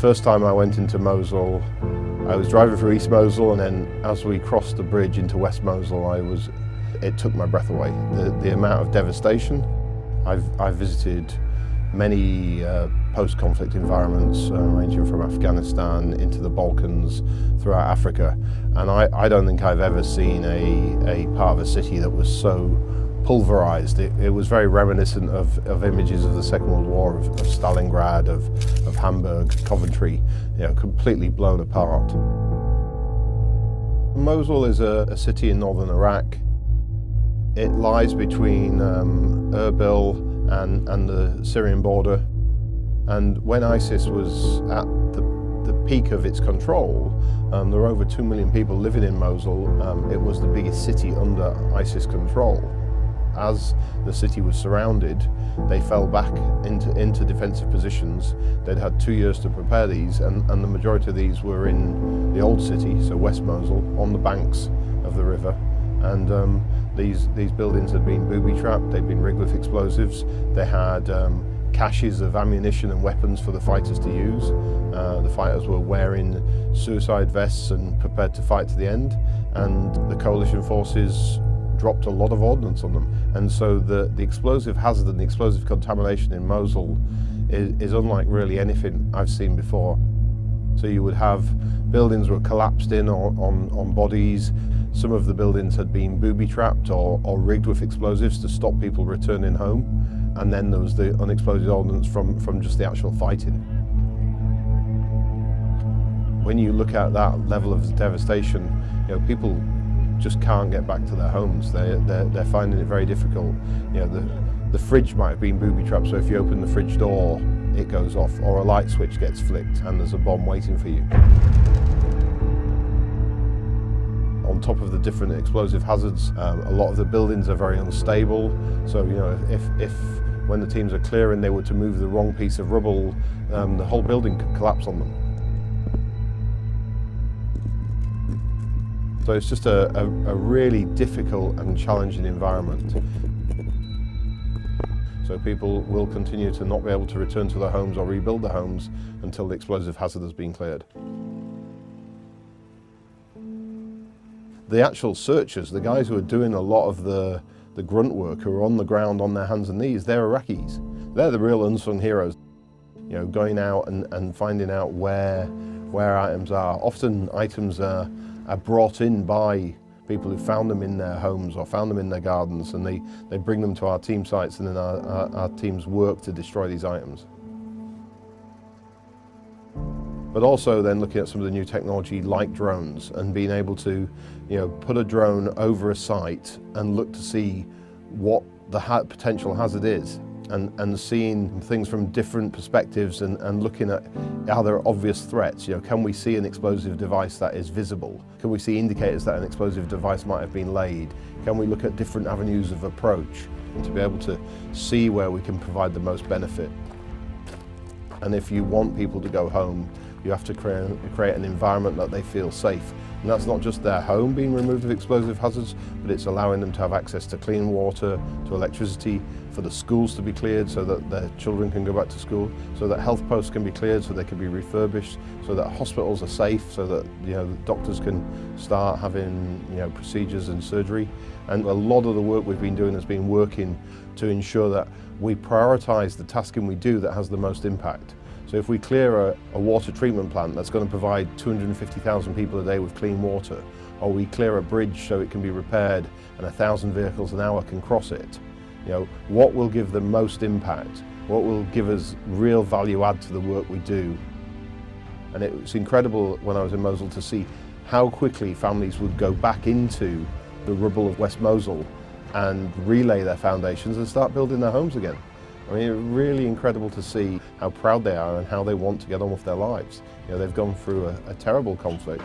first time I went into Mosul, I was driving through East Mosul, and then as we crossed the bridge into West Mosul, it took my breath away. The amount of devastation. I've visited many post-conflict environments, ranging from Afghanistan into the Balkans, throughout Africa, and I don't think I've ever seen a part of a city that was so pulverized. It was very reminiscent of images of the Second World War, of Stalingrad, of Hamburg, Coventry, completely blown apart. Mosul is a city in northern Iraq. It lies between Erbil and the Syrian border. And when ISIS was at the peak of its control, there were over 2 million people living in Mosul. It was the biggest city under ISIS control. As the city was surrounded, they fell back into defensive positions. They'd had 2 years to prepare these, and the majority of these were in the old city, so West Mosul, on the banks of the river. And these buildings had been booby-trapped, they'd been rigged with explosives, they had caches of ammunition and weapons for the fighters to use. The fighters were wearing suicide vests and prepared to fight to the end, and the coalition forces dropped a lot of ordnance on them. And so the explosive hazard and the explosive contamination in Mosul is unlike really anything I've seen before. So you would have buildings were collapsed in on bodies. Some of the buildings had been booby-trapped or rigged with explosives to stop people returning home. And then there was the unexploded ordnance from just the actual fighting. When you look at that level of devastation, people just can't get back to their homes. They're finding it very difficult. The fridge might have been booby-trapped, so if you open the fridge door, it goes off, or a light switch gets flicked and there's a bomb waiting for you. On top of the different explosive hazards, a lot of the buildings are very unstable. So if when the teams are clearing, they were to move the wrong piece of rubble, the whole building could collapse on them. So it's just a really difficult and challenging environment. So people will continue to not be able to return to their homes or rebuild their homes until the explosive hazard has been cleared. The actual searchers, the guys who are doing a lot of the grunt work, who are on the ground on their hands and knees, they're Iraqis. They're the real unsung heroes. Going out and finding out where items are. Often items are brought in by people who found them in their homes or found them in their gardens, and they bring them to our team sites, and then our teams work to destroy these items. But also then looking at some of the new technology like drones and being able to put a drone over a site and look to see what the potential hazard is, and seeing things from different perspectives and looking at, are there obvious threats? Can we see an explosive device that is visible? Can we see indicators that an explosive device might have been laid? Can we look at different avenues of approach and to be able to see where we can provide the most benefit? And if you want people to go home, you have to create an environment that they feel safe. And that's not just their home being removed of explosive hazards, but it's allowing them to have access to clean water, to electricity, for the schools to be cleared so that their children can go back to school, so that health posts can be cleared so they can be refurbished, so that hospitals are safe, so that the doctors can start having procedures and surgery. And a lot of the work we've been doing has been working to ensure that we prioritise the tasking we do that has the most impact. So if we clear a water treatment plant that's going to provide 250,000 people a day with clean water, or we clear a bridge so it can be repaired and 1,000 vehicles an hour can cross it, what will give the most impact? What will give us real value add to the work we do? And it was incredible when I was in Mosul to see how quickly families would go back into the rubble of West Mosul and relay their foundations and start building their homes again. I mean, it's really incredible to see how proud they are and how they want to get on with their lives. They've gone through a terrible conflict,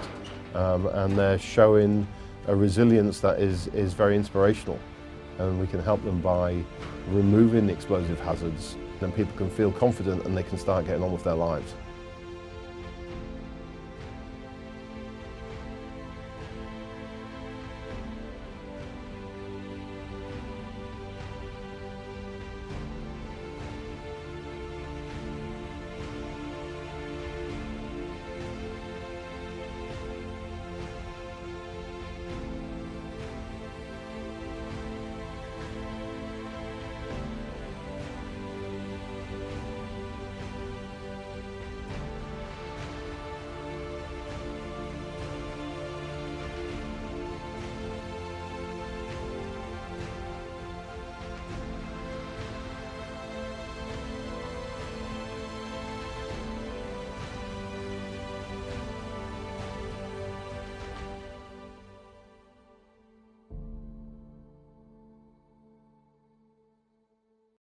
and they're showing a resilience that is very inspirational. And we can help them by removing the explosive hazards, then people can feel confident and they can start getting on with their lives.